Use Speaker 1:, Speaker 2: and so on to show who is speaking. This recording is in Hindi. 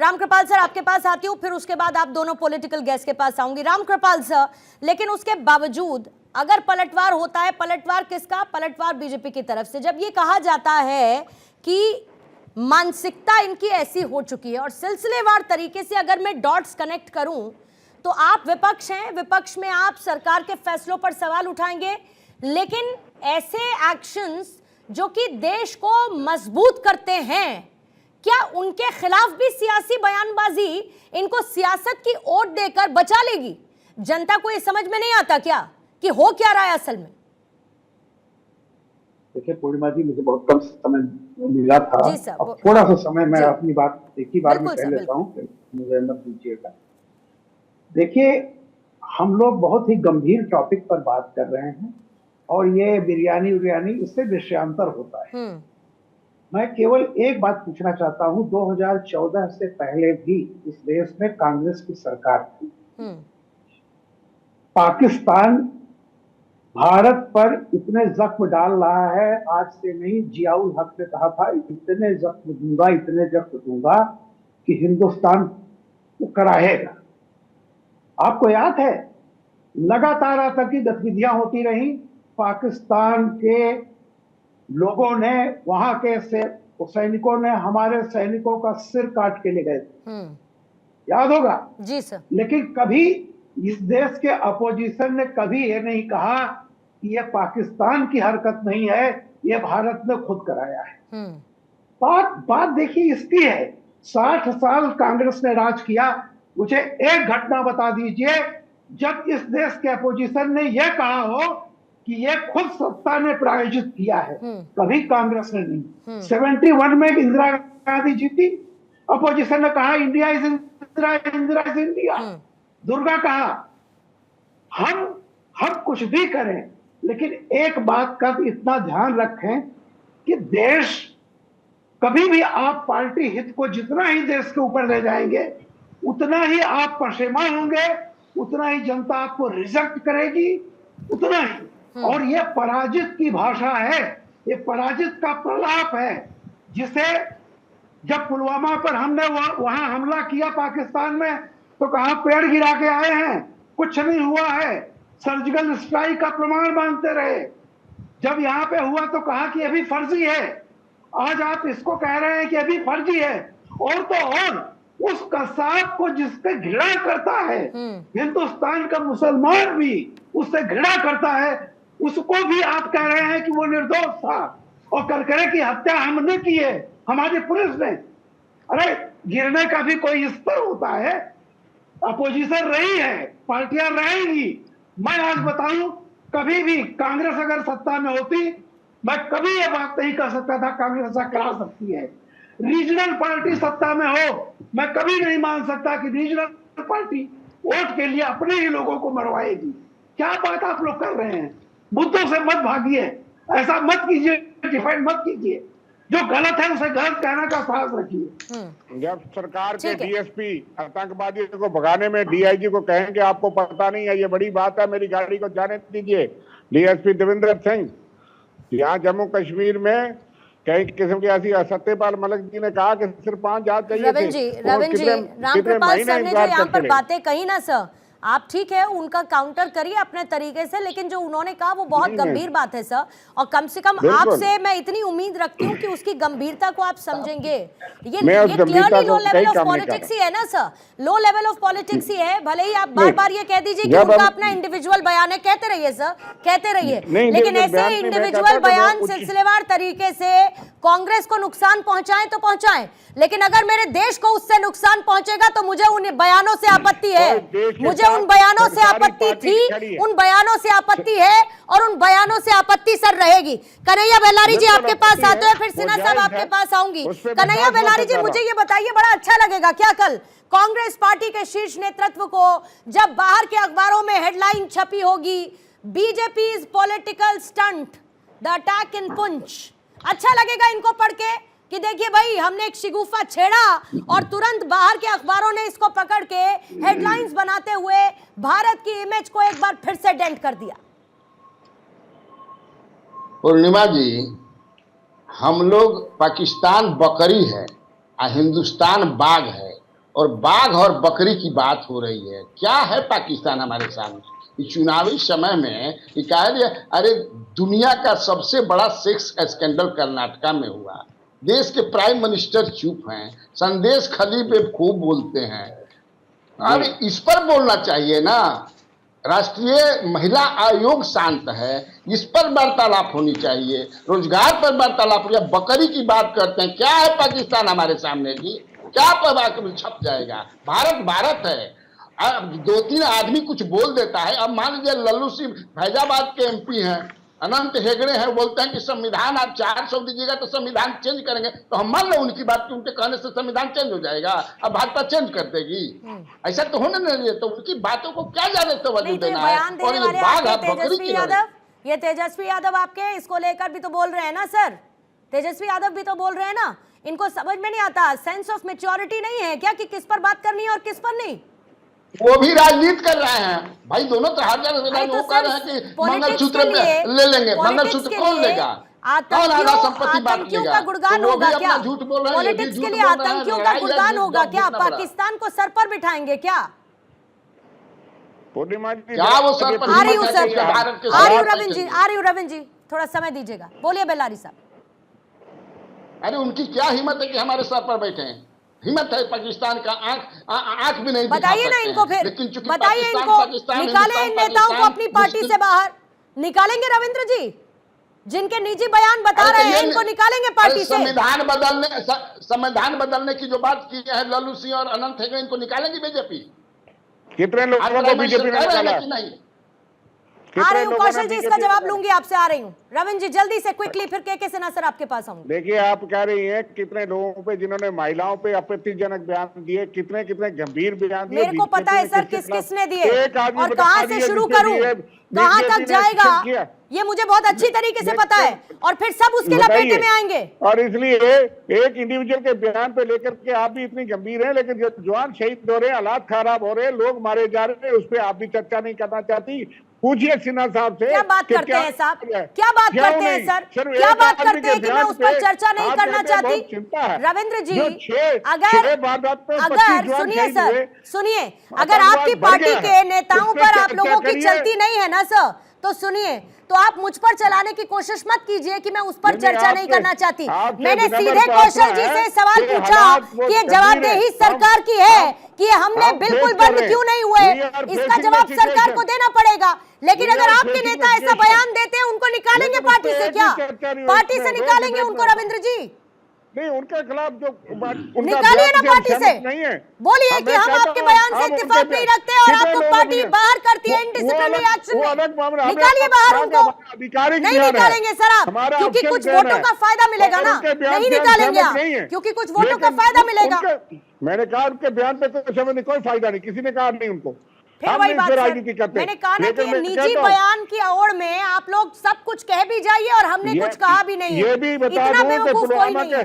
Speaker 1: रामकृपाल सर आपके पास आती हूँ, फिर उसके बाद आप दोनों पॉलिटिकल गैस के पास आऊंगी। रामकृपाल सर, लेकिन उसके बावजूद अगर पलटवार होता है, पलटवार किसका? पलटवार बीजेपी की तरफ से। जब ये कहा जाता है कि मानसिकता इनकी ऐसी हो चुकी है, और सिलसिलेवार तरीके से अगर मैं डॉट्स कनेक्ट करूं तो आप विपक्ष हैं, विपक्ष में आप सरकार के फैसलों पर सवाल उठाएंगे, लेकिन ऐसे एक्शंस जो कि देश को मजबूत करते हैं, क्या उनके खिलाफ भी सियासी बयानबाजी इनको सियासत की ओट देकर बचा लेगी? जनता को ये समझ में नहीं आता क्या कि हो क्या रहा है असल में?
Speaker 2: देखिए पूर्णिमा जी, मुझे बहुत कम समय मिला था।
Speaker 1: जी सर,
Speaker 2: अब थोड़ा सा समय मैं
Speaker 1: जी,
Speaker 2: अपनी बात एक ही बार में
Speaker 1: बिल्कुल
Speaker 2: कह
Speaker 1: सर,
Speaker 2: लेता
Speaker 1: बिल्कुल।
Speaker 2: हूँ, मुझे मत दीजिएगा। देखिए, हम लोग बहुत ही गंभीर टॉपिक पर बात कर रहे हैं और ये बिरयानी उरियानी इससे विषयांतर होता है। मैं केवल एक बात पूछना चाहता हूँ, 2014 से पहले भी इस देश में कांग्रेस की सरकार थी। पाकिस्तान भारत पर इतने जख्म डाल रहा है, आज से नहीं, जियाउल हक ने कहा था इतने जख्म दूंगा, इतने जख्म दूंगा कि हिंदुस्तान को कराहेगा। आपको याद है, लगातार आतंकी गतिविधियां होती रही, पाकिस्तान के लोगों ने, वहां के सैनिकों ने हमारे सैनिकों का सिर काट के ले गए थे, याद होगा
Speaker 1: जी सर।
Speaker 2: लेकिन कभी इस देश के अपोजिशन ने कभी ये नहीं कहा कि ये पाकिस्तान की हरकत नहीं है, ये भारत ने खुद कराया है। बात देखिए इसकी है, 60 साल कांग्रेस ने राज किया। मुझे एक घटना बता दीजिए जब इस देश के अपोजिशन ने यह कहा हो कि यह खुद सत्ता ने प्रायोजित किया है। कभी कांग्रेस ने नहीं। 71 में इंदिरा गांधी जीती, अपोजिशन ने कहा India is Indira, Indira is India. Durga कहा हम कुछ भी करें, लेकिन एक बात का इतना ध्यान रखें कि देश, कभी भी आप पार्टी हित को जितना ही देश के ऊपर ले जाएंगे, उतना ही आप पशेमान होंगे, उतना ही जनता आपको रिजेक्ट करेगी, उतना ही। और ये पराजित की भाषा है, ये पराजित का प्रलाप है, जिसे जब पुलवामा पर हमने वहां हमला किया पाकिस्तान में, तो कहा पेड़ गिरा के आए हैं, कुछ नहीं हुआ है, सर्जिकल स्ट्राइक का प्रमाण मानते रहे। जब यहां पे हुआ तो कहा कि अभी फर्जी है, आज आप इसको कह रहे हैं कि अभी फर्जी है। और तो और उस कसाब को जिससे घृणा करता है, हिंदुस्तान का मुसलमान भी उससे घृणा करता है, उसको भी आप कह रहे हैं कि वो निर्दोष था और करकरे की हत्या हमने की है, हमारी पुलिस ने। अरे गिरने का भी कोई स्तर होता है। अपोजिशन रही है, पार्टियां रहेंगी। मैं आज बताऊं, कभी भी कांग्रेस अगर सत्ता में होती, मैं कभी ये बात नहीं कर सकता था कांग्रेस ऐसा करा सकती है। रीजनल पार्टी सत्ता में हो, मैं कभी नहीं मान सकता कि रीजनल पार्टी वोट के लिए अपने ही लोगों को मरवाएगी। क्या बात आप लोग कर रहे हैं? मुद्दों से मत भागिए, ऐसा मत कीजिए, डिफाइंड मत कीजिए। जो गलत है उसे गलत कहने का साहस रखिए।
Speaker 3: जब सरकार के डीएसपी आतंकवादियों को भगाने में डीआईजी को कहेंगे आपको पता नहीं है, ये बड़ी बात है, मेरी गाड़ी को जाने दीजिए। डीएसपी देवेंद्र सिंह, यहाँ जम्मू कश्मीर में कई किस्म की ऐसी, सत्यपाल मलिक जी ने कहा कि सिर्फ 5 जहाज चाहिए थे।
Speaker 1: रविंद्र जी, रामकृपाल सर ने जो यहाँ पर बातें कही ना सर, आप ठीक है उनका काउंटर करिए अपने तरीके से, लेकिन जो उन्होंने कहा वो बहुत गंभीर बात है सर, और कम से कम आपसे मैं इतनी उम्मीद रखती हूँ कि उसकी गंभीरता को आप समझेंगे। ये clearly low level of politics ही है ना sir, low level of politics ही है। भले ही आप बार बार ये कह दीजिए कि उनका अपना इंडिविजुअल बयान है, कहते रहिए सर, कहते रहिए, लेकिन ऐसे इंडिविजुअल बयान सिलसिलेवार तरीके से कांग्रेस को नुकसान पहुंचाएं तो पहुंचाएं, लेकिन अगर मेरे देश को उससे नुकसान पहुंचेगा तो मुझे उन बयानों से आपत्ति है, मुझे उन बयानों से आपत्ति थी, उन बयानों से आपत्ति है और उन बयानों से आपत्ति सर रहेगी। कन्हैया बेलारी जी आपके पास आते हैं, फिर सिन्हा साहब आपके पास आऊंगी। कन्हैया बेलारी जी, मुझे ये बताइए, बड़ा अच्छा लगेगा क्या कल कांग्रेस पार्टी के शीर्ष नेतृत्व को जब बाहर के अखबारों में हेडलाइन छपी होगी, BJP is political stunt, the attack in Poonch. अच्छा लगेगा इनको पढ़ के कि देखिए भाई, हमने एक शिगुफा छेड़ा और तुरंत बाहर के अखबारों ने इसको पकड़ के हेडलाइंस बनाते हुए भारत की इमेज को एक बार फिर से डेंट कर दिया।
Speaker 4: पूर्णिमा जी, हम लोग पाकिस्तान बकरी है और हिंदुस्तान बाघ है। और बाघ और बकरी की बात हो रही है। क्या है पाकिस्तान हमारे सामने इस चुनावी समय में? ये कहा दिया, अरे दुनिया का सबसे बड़ा सेक्स स्कैंडल कर्नाटका में हुआ, देश के प्राइम मिनिस्टर चुप हैं, संदेश खली पे खूब बोलते हैं। अरे इस पर बोलना चाहिए ना। राष्ट्रीय महिला आयोग शांत है, इस पर वार्तालाप होनी चाहिए, रोजगार पर वार्तालाप हो। बकरी की बात करते हैं। क्या है पाकिस्तान हमारे सामने जी? क्या पर छप जाएगा? भारत भारत है। अब 2-3 आदमी कुछ बोल देता है। अब मान लीजिए लल्लू सिंह फैजाबाद के एमपी हैं, अनंत हेगड़े हैं, बोलते हैं कि संविधान आप 400 दीजिएगा तो संविधान चेंज करेंगे। तो हम मान लो उनकी बात कि उनके कहने से संविधान चेंज हो जाएगा, अब भाजपा चेंज कर देगी? ऐसा तो होने नहीं है। तो उनकी बातों को क्या ज्यादा तवज्जो देना है? और ये बाघ बकरी की
Speaker 1: ये तेजस्वी यादव आपके इसको लेकर भी तो बोल रहे हैं ना सर, तेजस्वी यादव भी तो बोल रहे हैं ना, इनको समझ में नहीं आता, सेंस ऑफ मैच्योरिटी नहीं है क्या कि किस पर बात करनी है और किस पर नहीं?
Speaker 4: वो भी राजनीति कर रहे हैं भाई, दोनों तो हर जगह वो कह रहे हैं कि मंगलसूत्र ले लेंगे। मंगलसूत्र कौन लेगा?
Speaker 1: आतंकियों का गुणगान होगा क्या? पॉलिटिक्स के लिए आतंकियों का गुणगान होगा क्या? पाकिस्तान को सर पर बिठाएंगे क्या?
Speaker 4: क्या वो सर पर?
Speaker 1: रविंद्र जी थोड़ा समय दीजिएगा, बोलिए बेलारी साहब।
Speaker 4: अरे उनकी क्या हिम्मत है कि हमारे सर पर बैठे हैं? हिम्मत है पाकिस्तान का आंख भी नहीं
Speaker 1: बताइए ना इनको, फिर बताइए इनको, निकाले इन नेताओं को अपनी पार्टी से बाहर। निकालेंगे रविंद्र जी, जिनके निजी बयान बता रहे हैं इनको निकालेंगे पार्टी से।
Speaker 4: संविधान बदलने की जो बात की है लल्लू सिंह और अनंत हेगड़े, इनको निकालेंगी बीजेपी?
Speaker 3: कितने लोगों को बीजेपी ने निकाला?
Speaker 1: आ रही हूँ कौशल जी, इसका जवाब लूंगी आपसे, आ रही हूँ। रविंद्र जी जल्दी से क्विकली, फिर के सिन्हा सर आपके पास आऊंगी।
Speaker 3: देखिए आप कह रही हैं कितने लोगों पे जिन्होंने महिलाओं पे आपत्तिजनक बयान दिए, कितने कितने गंभीर बयान दिए।
Speaker 1: मेरे को पता है सर किस किसने दिए और कहां से शुरू करूं, कहां तक जाएगा, ये मुझे बहुत अच्छी तरीके से पता है, और फिर सब उसके लपेटे में आएंगे।
Speaker 3: और इसलिए एक इंडिविजुअल के बयान पे लेकर के आप भी इतनी गंभीर हैं, लेकिन जो जवान शहीद हो रहे हैं, हालात खराब हो रहे हैं, लोग मारे जा रहे हैं, उस पर आप भी चर्चा नहीं करना चाहती? पूछिए सिन्हा साहब से।
Speaker 1: क्या बात करते हैं साहब, क्या बात करते हैं सर, क्या बात करते हैं कि मैं उस पर चर्चा नहीं करना चाहती? रविंद्र जी अगर सुनिए सर, सुनिए, अगर आपकी पार्टी के नेताओं पर आप लोगों की चलती नहीं है ना सर, तो सुनिए, तो आप मुझ पर चलाने की कोशिश मत कीजिए कि मैं उस पर चर्चा नहीं करना चाहती। मैंने सीधे कौशल जी से सवाल पूछा कि ये जवाबदेही सरकार की है कि हमने बिल्कुल बंद क्यों नहीं हुए, इसका जवाब सरकार को देना पड़ेगा। लेकिन अगर आपके नेता ऐसा बयान देते हैं, उनको निकालेंगे पार्टी से क्या? पार्टी से निकालेंगे उनको रविंद्र जी?
Speaker 3: नहीं, उनके खिलाफ जो
Speaker 1: निकालिए ना पार्टी से, बोलिए कि हम आपके बयान से इत्तेफाक नहीं रखते और आपको पार्टी बाहर करती है इंडिसिप्लिनरी एक्शन में। निकालिए बाहर उनको। नहीं निकालेंगे सर आप, क्योंकि कुछ वोटों का फायदा मिलेगा ना। नहीं निकालेंगे आप, क्योंकि कुछ वोटों का फायदा मिलेगा।
Speaker 3: मैंने कहा उनके बयान पे कोई फायदा नहीं, किसी ने कहा नहीं उनको।
Speaker 1: फिर वही बात सर, मैंने कहा ना कि निजी बयान की ओर में आप लोग सब कुछ कह भी जाइए और हमने कुछ कहा भी नहीं है। इतना बेवकूफ कोई नहीं है।